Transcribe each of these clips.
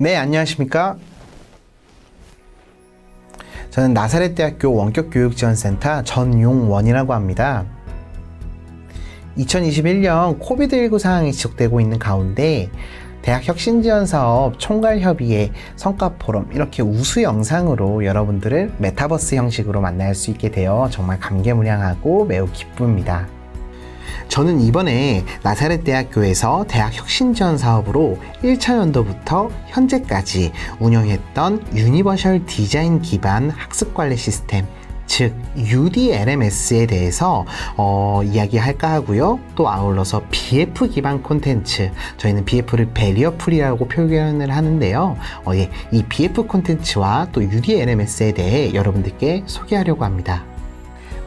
네, 안녕하십니까? 저는 나사렛대학교 원격교육지원센터 전용원이라고 합니다. 2021년 코비드19 상황이 지속되고 있는 가운데 대학 혁신지원사업 총괄협의회 성과포럼 이렇게 우수 영상으로 여러분들을 메타버스 형식으로 만날 수 있게 되어 정말 감개무량하고 매우 기쁩니다. 저는 이번에 나사렛대학교에서 대학 혁신지원 사업으로 1차 연도부터 현재까지 운영했던 유니버셜 디자인 기반 학습관리 시스템, 즉 UDLMS에 대해서 이야기할까 하고요. 또 아울러서 BF 기반 콘텐츠, 저희는 BF를 베리어 프리라고 표현을 하는데요. 이 BF 콘텐츠와 또 UDLMS에 대해 여러분들께 소개하려고 합니다.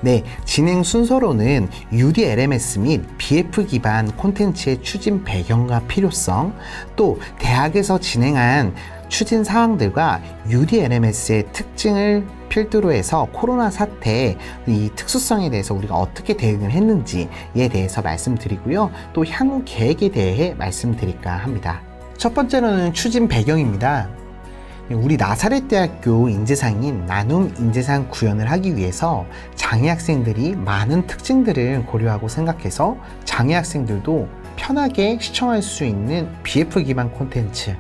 네, 진행 순서로는 UDLMS 및 BF 기반 콘텐츠의 추진 배경과 필요성, 또 대학에서 진행한 추진 사항들과 UDLMS의 특징을 필두로 해서 코로나 사태의 이 특수성에 대해서 우리가 어떻게 대응을 했는지에 대해서 말씀드리고요. 또 향후 계획에 대해 말씀드릴까 합니다. 첫 번째로는 추진 배경입니다. 우리 나사렛대학교 인재상인 나눔 인재상 구현을 하기 위해서 장애 학생들이 많은 특징들을 고려하고 생각해서 장애 학생들도 편하게 시청할 수 있는 BF 기반 콘텐츠,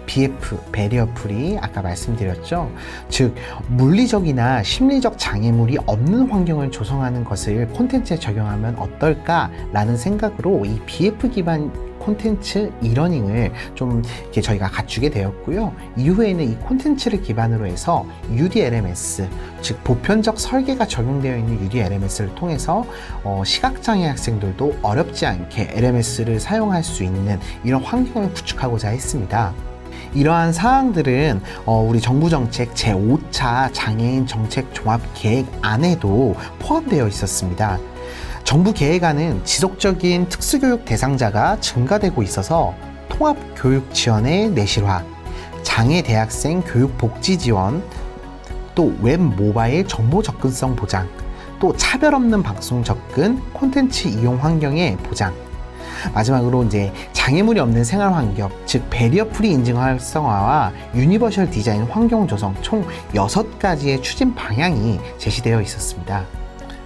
BF, 베리어 프리, 아까 말씀드렸죠. 즉, 물리적이나 심리적 장애물이 없는 환경을 조성하는 것을 콘텐츠에 적용하면 어떨까라는 생각으로 이 BF 기반 콘텐츠 이러닝을 좀 이렇게 저희가 갖추게 되었고요. 이후에는 이 콘텐츠를 기반으로 해서 UDLMS, 즉 보편적 설계가 적용되어 있는 UDLMS를 통해서 시각장애 학생들도 어렵지 않게 LMS를 사용할 수 있는 이런 환경을 구축하고자 했습니다. 이러한 사항들은 우리 정부정책 제5차 장애인 정책 종합계획 안에도 포함되어 있었습니다. 정부 계획안은 지속적인 특수교육 대상자가 증가되고 있어서 통합교육 지원의 내실화, 장애 대학생 교육 복지 지원, 또 웹 모바일 정보 접근성 보장, 또 차별 없는 방송 접근, 콘텐츠 이용 환경의 보장, 마지막으로 이제 장애물이 없는 생활 환경, 즉 베리어 프리 인증 활성화와 유니버셜 디자인 환경 조성 총 6가지의 추진 방향이 제시되어 있었습니다.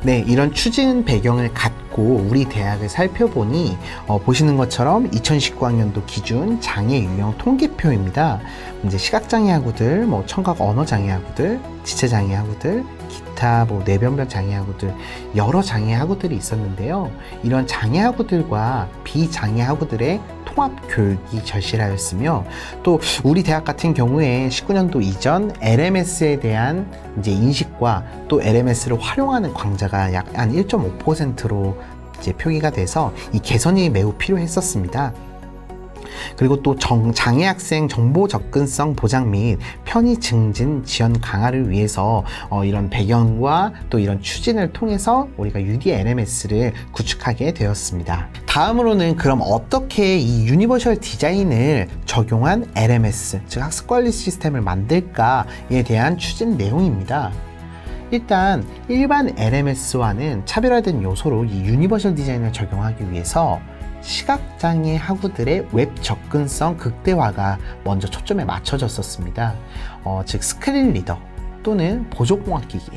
네, 이런 추진 배경을 갖고 우리 대학을 살펴보니 보시는 것처럼 2019학년도 기준 장애 유형 통계표입니다. 이제 시각장애 학우들, 청각 언어 장애 학우들, 지체 장애 학우들, 기타 뇌변변 장애 학우들, 여러 장애 학우들이 있었는데요. 이런 장애 학우들과 비장애 학우들의 통합 교육이 절실하였으며, 또 우리 대학 같은 경우에 19년도 이전 LMS에 대한 이제 인식과 또 LMS를 활용하는 광자가 약 한 1.5%로 이제 표기가 돼서 이 개선이 매우 필요했었습니다. 그리고 또 장애 학생 정보 접근성 보장 및 편의 증진 지원 강화를 위해서 이런 배경과 또 이런 추진을 통해서 우리가 UDLMS를 구축하게 되었습니다. 다음으로는 그럼 어떻게 이 유니버셜 디자인을 적용한 LMS, 즉 학습관리 시스템을 만들까에 대한 추진 내용입니다. 일단 일반 LMS와는 차별화된 요소로 이 유니버셜 디자인을 적용하기 위해서 시각장애 학우들의 웹 접근성 극대화가 먼저 초점에 맞춰졌었습니다. 즉 스크린 리더 또는 보조공학기기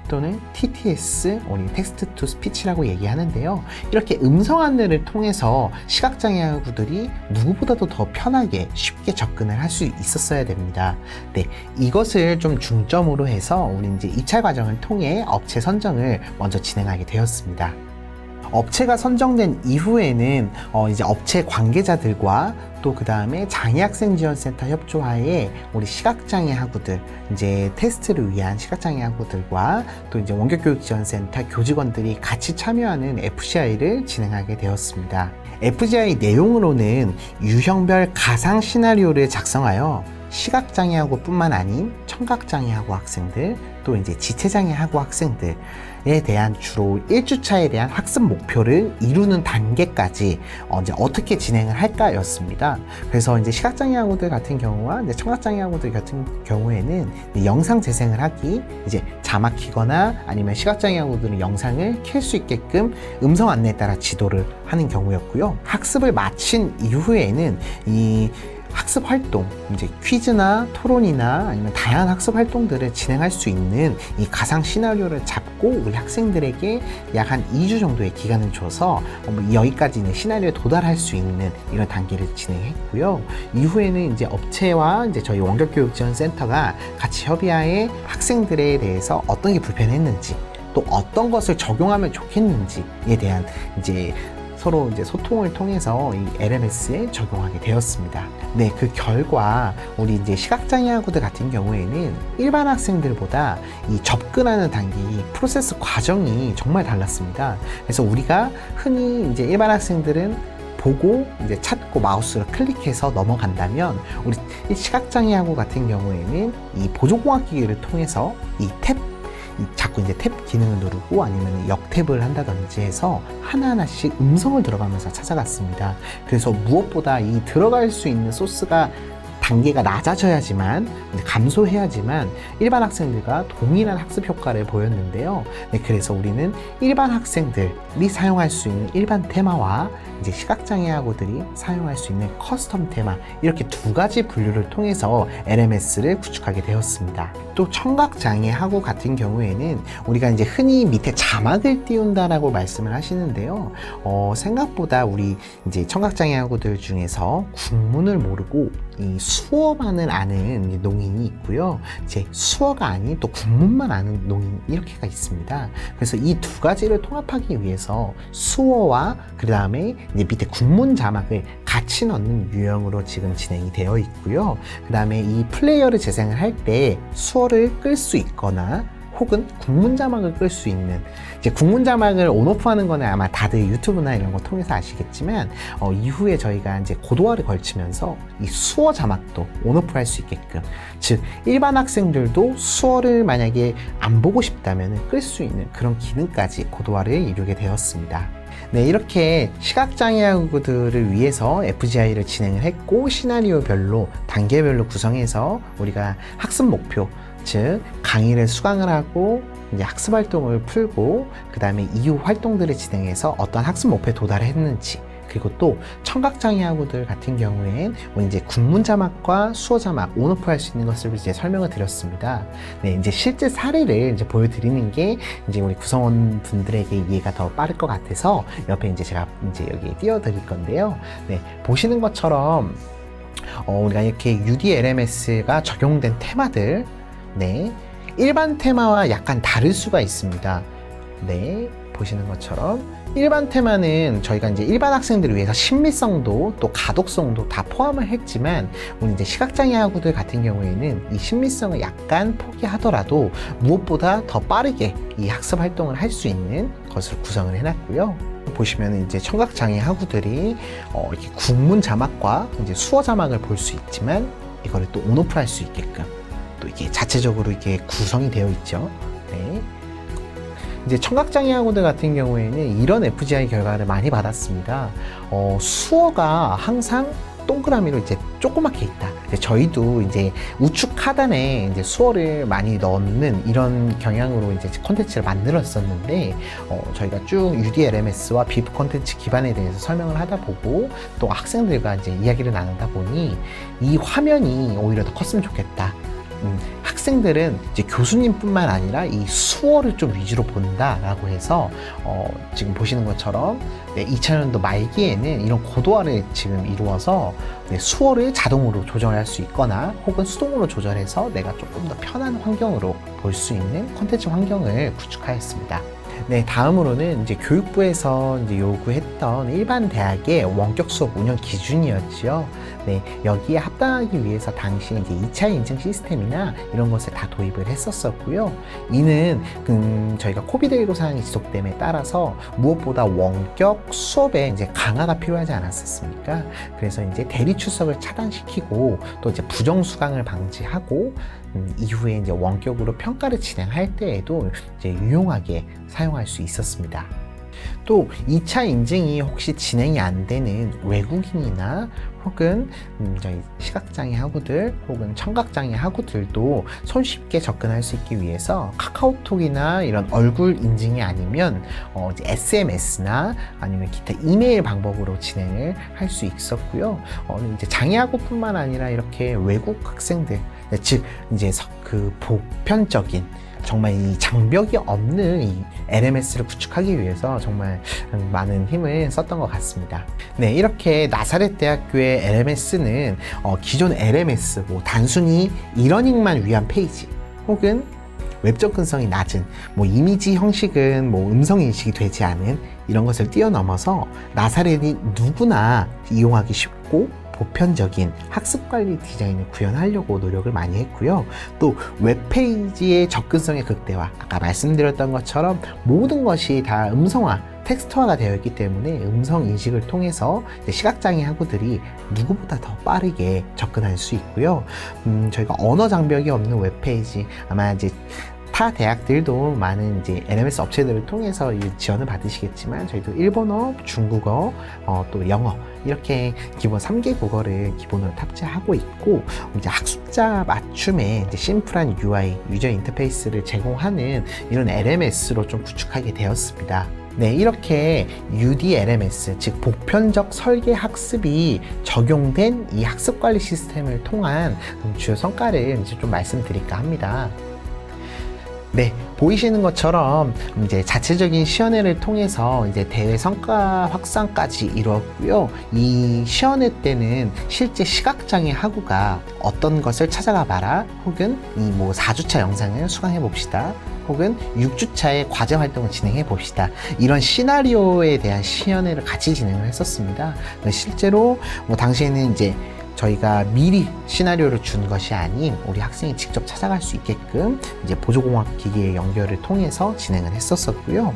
또는 TTS, 우리 텍스트 투 스피치라고 얘기하는데요. 이렇게 음성 안내를 통해서 시각장애 학우들이 누구보다도 더 편하게 쉽게 접근을 할 수 있었어야 됩니다. 네, 이것을 좀 중점으로 해서 우리 이제 입찰 과정을 통해 업체 선정을 먼저 진행하게 되었습니다. 업체가 선정된 이후에는 이제 업체 관계자들과 또 그 다음에 장애학생지원센터 협조하에 우리 시각장애 학우들, 이제 테스트를 위한 시각장애 학우들과 또 이제 원격교육지원센터 교직원들이 같이 참여하는 FCI를 진행하게 되었습니다. FCI 내용으로는 유형별 가상 시나리오를 작성하여 시각장애하고 뿐만 아닌 청각장애하고 학생들, 또 이제 지체장애하고 학생들에 대한 주로 1주차에 대한 학습 목표를 이루는 단계까지 이제 어떻게 진행을 할까였습니다. 그래서 이제 시각장애하고들 같은 경우와 이제 청각장애하고들 같은 경우에는 영상 재생을 하기, 이제 자막 키거나 아니면 시각장애하고들은 영상을 켤 수 있게끔 음성 안내에 따라 지도를 하는 경우였고요. 학습을 마친 이후에는 이 학습 활동, 이제 퀴즈나 토론이나 아니면 다양한 학습 활동들을 진행할 수 있는 이 가상 시나리오를 잡고 우리 학생들에게 약 한 2주 정도의 기간을 줘서 여기까지 있는 시나리오에 도달할 수 있는 이런 단계를 진행했고요. 이후에는 이제 업체와 이제 저희 원격교육지원센터가 같이 협의하에 학생들에 대해서 어떤 게 불편했는지 또 어떤 것을 적용하면 좋겠는지에 대한 이제 서로 이제 소통을 통해서 이 LMS에 적용하게 되었습니다. 네, 그 결과 우리 이제 시각장애 학우들 같은 경우에는 일반 학생들보다 이 접근하는 단계, 이 프로세스 과정이 정말 달랐습니다. 그래서 우리가 흔히 이제 일반 학생들은 보고 이제 찾고 마우스로 클릭해서 넘어간다면 우리 시각장애 학우 같은 경우에는 이 보조공학기기를 통해서 자꾸 이제 탭 기능을 누르고 아니면 역탭을 한다든지 해서 하나하나씩 음성을 들어가면서 찾아갔습니다. 그래서 무엇보다 이 들어갈 수 있는 소스가 단계가 낮아져야지만, 감소해야지만 일반 학생들과 동일한 학습 효과를 보였는데요. 네, 그래서 우리는 일반 학생들이 사용할 수 있는 일반 테마와 이제 시각장애 학우들이 사용할 수 있는 커스텀 테마, 이렇게 두 가지 분류를 통해서 LMS를 구축하게 되었습니다. 또 청각장애 학우 같은 경우에는 우리가 이제 흔히 밑에 자막을 띄운다라고 말씀을 하시는데요. 생각보다 우리 이제 청각장애 학우들 중에서 국문을 모르고 이 수어만을 아는 농인이 있고요. 이제 수어가 아닌 또 국문만 아는 농인, 이렇게가 있습니다. 그래서 이 두 가지를 통합하기 위해서 수어와 그 다음에 이제 밑에 국문 자막을 같이 넣는 유형으로 지금 진행이 되어 있고요. 그 다음에 이 플레이어를 재생을 할 때 수어를 끌 수 있거나 혹은 국문 자막을 끌 수 있는, 이제 국문 자막을 온오프 하는 거는 아마 다들 유튜브나 이런 거 통해서 아시겠지만 이후에 저희가 이제 고도화를 걸치면서 이 수어 자막도 온오프 할 수 있게끔, 즉 일반 학생들도 수어를 만약에 안 보고 싶다면 끌 수 있는 그런 기능까지 고도화를 이루게 되었습니다. 네, 이렇게 시각장애 학우들을 위해서 FGI를 진행을 했고, 시나리오별로 단계별로 구성해서 우리가 학습 목표, 즉 강의를 수강을 하고 이제 학습 활동을 풀고 그 다음에 이후 활동들을 진행해서 어떤 학습 목표에 도달했는지, 그리고 또 청각장애 학우들 같은 경우엔 이제 국문 자막과 수어 자막 온오프 할 수 있는 것을 이제 설명을 드렸습니다. 네, 이제 실제 사례를 이제 보여드리는 게 이제 우리 구성원 분들에게 이해가 더 빠를 것 같아서 옆에 이제 제가 이제 여기 띄워드릴 건데요. 네, 보시는 것처럼 우리가 이렇게 UDLMS가 적용된 테마들, 네, 일반 테마와 약간 다를 수가 있습니다. 네, 보시는 것처럼 일반 테마는 저희가 이제 일반 학생들을 위해서 신미성도 또 가독성도 다 포함을 했지만, 우리 이제 시각장애 학우들 같은 경우에는 이 신미성을 약간 포기하더라도 무엇보다 더 빠르게 이 학습 활동을 할 수 있는 것으로 구성을 해놨고요. 보시면 이제 청각장애 학우들이 이렇게 국문 자막과 이제 수어 자막을 볼 수 있지만 이거를 또 온오프 할 수 있게끔 또 이게 자체적으로 이게 구성이 되어 있죠. 네. 이제 청각장애 학우들 같은 경우에는 이런 FGI 결과를 많이 받았습니다. 수어가 항상 동그라미로 이제 조그맣게 있다. 저희도 이제 우측 하단에 이제 수어를 많이 넣는 이런 경향으로 이제 콘텐츠를 만들었었는데, 저희가 쭉 UDLMS와 비프 콘텐츠 기반에 대해서 설명을 하다 보고 또 학생들과 이제 이야기를 나누다 보니 이 화면이 오히려 더 컸으면 좋겠다. 학생들은 이제 교수님뿐만 아니라 이 수어를 좀 위주로 본다라고 해서 지금 보시는 것처럼 2000년도 말기에는 이런 고도화를 지금 이루어서 수어를 자동으로 조절할 수 있거나 혹은 수동으로 조절해서 내가 조금 더 편한 환경으로 볼 수 있는 콘텐츠 환경을 구축하였습니다. 네, 다음으로는 이제 교육부에서 이제 요구했던 일반 대학의 원격 수업 운영 기준이었지요. 네, 여기에 합당하기 위해서 당시 이제 2차 인증 시스템이나 이런 것을 다 도입을 했었었고요. 이는 저희가 코비드19 상황이 지속됨에 따라서 무엇보다 원격 수업에 이제 강화가 필요하지 않았었습니까? 그래서 이제 대리 출석을 차단시키고 또 이제 부정 수강을 방지하고 이후에 이제 원격으로 평가를 진행할 때에도 이제 유용하게 사용할 수 있었습니다. 또 2차 인증이 혹시 진행이 안 되는 외국인이나 혹은 저희 시각장애 학우들 혹은 청각장애 학우들도 손쉽게 접근할 수 있기 위해서 카카오톡이나 이런 얼굴 인증이 아니면 이제 SMS나 아니면 기타 이메일 방법으로 진행을 할 수 있었고요. 이제 장애 학우뿐만 아니라 이렇게 외국 학생들, 즉 이제 그 보편적인 정말 이 장벽이 없는 이 LMS를 구축하기 위해서 정말 많은 힘을 썼던 것 같습니다. 네, 이렇게 나사렛 대학교의 LMS는 기존 LMS, 뭐 단순히 이러닝만 위한 페이지 혹은 웹 접근성이 낮은 이미지 형식은 음성 인식이 되지 않은 이런 것을 뛰어넘어서 나사렛이 누구나 이용하기 쉽고 보편적인 학습관리 디자인을 구현하려고 노력을 많이 했고요. 또 웹페이지의 접근성의 극대화, 아까 말씀드렸던 것처럼 모든 것이 다 음성화, 텍스트화가 되어 있기 때문에 음성 인식을 통해서 시각장애 학우들이 누구보다 더 빠르게 접근할 수 있고요. 저희가 언어 장벽이 없는 웹페이지, 아마 이제 타 대학들도 많은 이제 LMS 업체들을 통해서 지원을 받으시겠지만 저희도 일본어, 중국어, 또 영어 이렇게 기본 3개 국어를 기본으로 탑재하고 있고 이제 학습자 맞춤의 이제 심플한 UI, 유저 인터페이스를 제공하는 이런 LMS로 좀 구축하게 되었습니다. 네, 이렇게 UDLMS, 즉 보편적 설계 학습이 적용된 이 학습관리 시스템을 통한 주요 성과를 이제 좀 말씀드릴까 합니다. 네, 보이시는 것처럼 이제 자체적인 시연회를 통해서 이제 대회 성과 확산까지 이루었고요. 이 시연회 때는 실제 시각장애 학우가 어떤 것을 찾아가 봐라, 혹은 이 4주차 영상을 수강해 봅시다, 혹은 6주차의 과제 활동을 진행해 봅시다, 이런 시나리오에 대한 시연회를 같이 진행을 했었습니다. 실제로 당시에는 이제 저희가 미리 시나리오를 준 것이 아닌 우리 학생이 직접 찾아갈 수 있게끔 이제 보조공학 기기의 연결을 통해서 진행을 했었고요.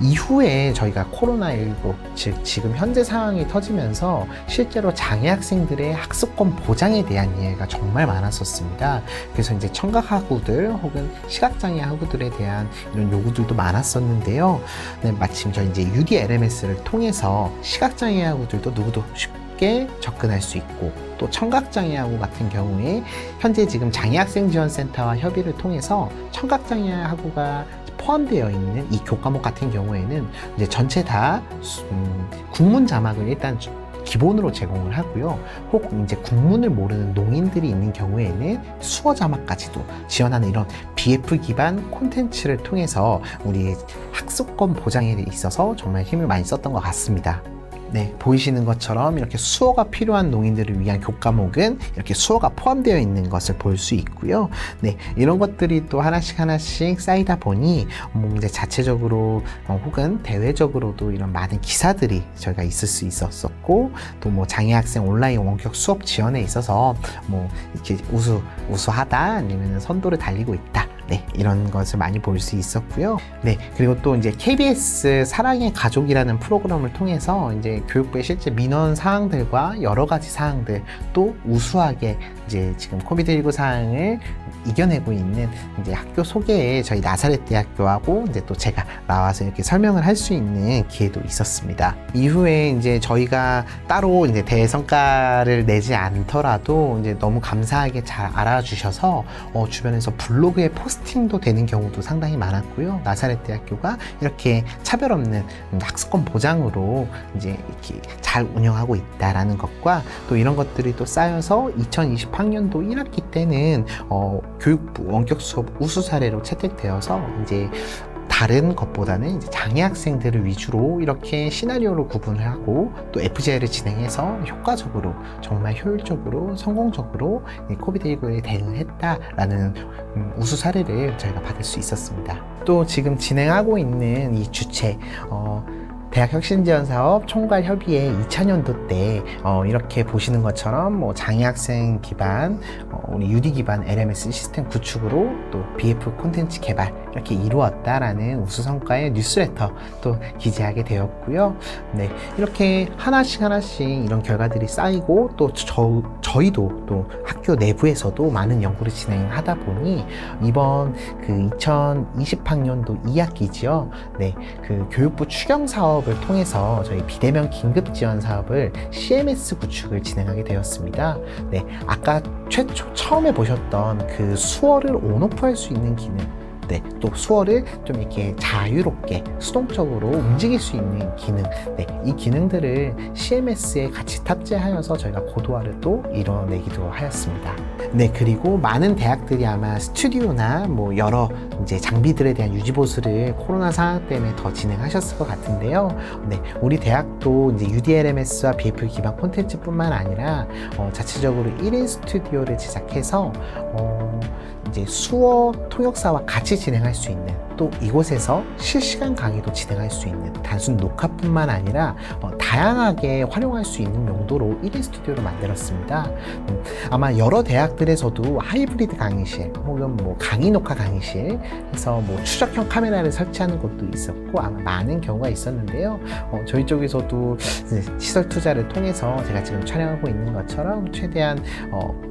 이후에 저희가 코로나19, 즉 지금 현재 상황이 터지면서 실제로 장애 학생들의 학습권 보장에 대한 이해가 정말 많았었습니다. 그래서 이제 청각학우들 혹은 시각장애 학우들에 대한 이런 요구들도 많았었는데요. 네, 마침 저희 이제 UDLMS를 통해서 시각장애 학우들도 누구도 쉽게 접근할 수 있고, 또 청각장애학우 같은 경우에 현재 지금 장애학생지원센터와 협의를 통해서 청각장애학우가 포함되어 있는 이 교과목 같은 경우에는 이제 전체 다 국문 자막을 일단 기본으로 제공을 하고요. 혹 이제 국문을 모르는 농인들이 있는 경우에는 수어 자막까지도 지원하는 이런 BF 기반 콘텐츠를 통해서 우리 학습권 보장에 있어서 정말 힘을 많이 썼던 것 같습니다. 네, 보이시는 것처럼 이렇게 수어가 필요한 농인들을 위한 교과목은 이렇게 수어가 포함되어 있는 것을 볼 수 있고요. 네, 이런 것들이 또 하나씩 쌓이다 보니 이제 자체적으로 혹은 대외적으로도 이런 많은 기사들이 저희가 있을 수 있었고, 또 장애학생 온라인 원격 수업 지원에 있어서 이렇게 우수하다, 아니면 선도를 달리고 있다, 네, 이런 것을 많이 볼 수 있었고요. 네, 그리고 또 이제 KBS 사랑의 가족이라는 프로그램을 통해서 이제 교육부의 실제 민원 사항들과 여러 가지 사항들, 또 우수하게 이제 지금 코비드19 사항을 이겨내고 있는 이제 학교 소개에 저희 나사렛 대학교하고 이제 또 제가 나와서 이렇게 설명을 할 수 있는 기회도 있었습니다. 이후에 이제 저희가 따로 이제 대성과를 내지 않더라도 이제 너무 감사하게 잘 알아주셔서 주변에서 블로그에 포스팅도 되는 경우도 상당히 많았고요. 나사렛 대학교가 이렇게 차별 없는 학습권 보장으로 이제 이렇게 잘 운영하고 있다라는 것과, 또 이런 것들이 또 쌓여서 2020학년도 1학기 때는 교육부 원격 수업 우수 사례로 채택되어서 이제 다른 것보다는 이제 장애 학생들을 위주로 이렇게 시나리오로 구분을 하고 또 FGI를 진행해서 효과적으로, 정말 효율적으로, 성공적으로 코비드19에 대응했다라는 우수 사례를 저희가 받을 수 있었습니다. 또 지금 진행하고 있는 이 주체, 대학혁신지원사업 총괄협의회 2차년도 때 이렇게 보시는 것처럼 장애학생 기반, 우리 UD 기반 LMS 시스템 구축으로 또 BF 콘텐츠 개발 이렇게 이루었다라는 우수 성과의 뉴스레터 또 기재하게 되었고요. 네, 이렇게 하나씩 이런 결과들이 쌓이고 또 저희도 또 학교 내부에서도 많은 연구를 진행하다 보니 이번 그 2020학년도 2학기지요. 네, 그 교육부 추경 사업을 통해서 저희 비대면 긴급 지원 사업을 CMS 구축을 진행하게 되었습니다. 네, 아까 처음에 보셨던 그 수어를 온오프 할 수 있는 기능, 네, 또 수어를 좀 이렇게 자유롭게 수동적으로 움직일 수 있는 기능, 네, 이 기능들을 CMS에 같이 탑재하여서 저희가 고도화를 또 이뤄내기도 하였습니다. 네, 그리고 많은 대학들이 아마 스튜디오나 뭐 여러 이제 장비들에 대한 유지 보수를 코로나 상황 때문에 더 진행하셨을 것 같은데요. 네, 우리 대학도 이제 UDLMS와 BF 기반 콘텐츠뿐만 아니라 자체적으로 1인 스튜디오를 제작해서 이제 수어 통역사와 같이 진행할 수 있는, 또 이곳에서 실시간 강의도 진행할 수 있는, 단순 녹화뿐만 아니라 다양하게 활용할 수 있는 용도로 1인 스튜디오를 만들었습니다. 아마 여러 대학들에서도 하이브리드 강의실 혹은 뭐 강의 녹화 강의실 해서 뭐 추적형 카메라를 설치하는 곳도 있었고 아마 많은 경우가 있었는데요. 저희 쪽에서도 시설 투자를 통해서 제가 지금 촬영하고 있는 것처럼 최대한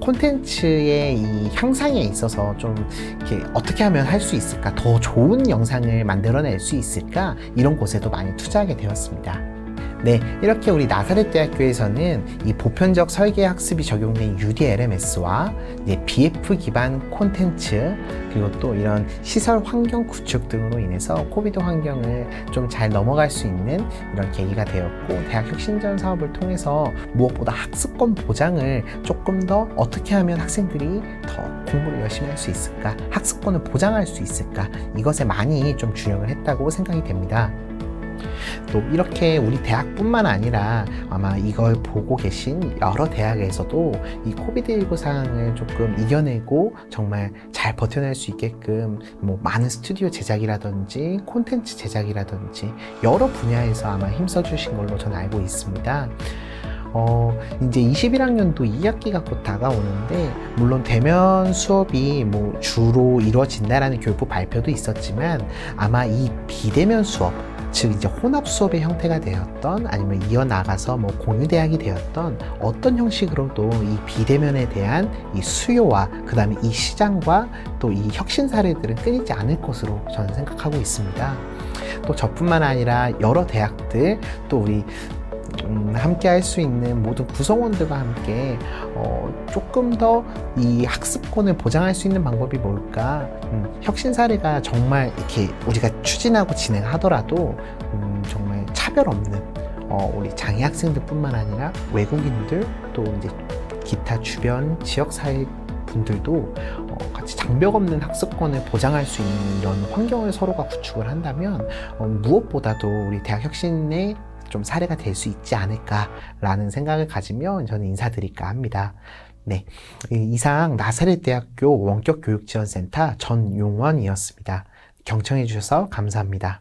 콘텐츠의 이 향상에 있어서 좀 이렇게 어떻게 하면 할 수 있을까, 더 좋은 영상을 만들어낼 수 있을까, 이런 곳에도 많이 투자하게 되었습니다. 네, 이렇게 우리 나사렛대학교에서는 이 보편적 설계 학습이 적용된 UDLMS와 BF 기반 콘텐츠, 그리고 또 이런 시설 환경 구축 등으로 인해서 코비드 환경을 좀 잘 넘어갈 수 있는 이런 계기가 되었고, 대학 혁신지원 사업을 통해서 무엇보다 학습권 보장을 조금 더 어떻게 하면 학생들이 더 공부를 열심히 할 수 있을까, 학습권을 보장할 수 있을까, 이것에 많이 좀 주력을 했다고 생각이 됩니다. 또 이렇게 우리 대학뿐만 아니라 아마 이걸 보고 계신 여러 대학에서도 이 코비드19 상황을 조금 이겨내고 정말 잘 버텨낼 수 있게끔 뭐 많은 스튜디오 제작이라든지 콘텐츠 제작이라든지 여러 분야에서 아마 힘써 주신 걸로 저는 알고 있습니다. 이제 21학년도 2학기가 곧 다가오는데, 물론 대면 수업이 뭐 주로 이루어진다라는 교육부 발표도 있었지만 아마 이 비대면 수업, 즉 이제 혼합 수업의 형태가 되었던, 아니면 이어나가서 뭐 공유대학이 되었던 어떤 형식으로도 이 비대면에 대한 이 수요와 그 다음에 이 시장과 또 이 혁신 사례들은 끊이지 않을 것으로 저는 생각하고 있습니다. 또 저뿐만 아니라 여러 대학들, 또 우리 함께 할 수 있는 모든 구성원들과 함께 조금 더 이 학습권을 보장할 수 있는 방법이 뭘까, 혁신 사례가 정말 이렇게 우리가 추진하고 진행하더라도 정말 차별 없는 우리 장애 학생들 뿐만 아니라 외국인들, 또 이제 기타 주변 지역 사회 분들도 같이 장벽 없는 학습권을 보장할 수 있는 이런 환경을 서로가 구축을 한다면 무엇보다도 우리 대학 혁신의 좀 사례가 될 수 있지 않을까라는 생각을 가지며 저는 인사드릴까 합니다. 네, 이상 나사렛대학교 원격교육지원센터 전용원이었습니다. 경청해 주셔서 감사합니다.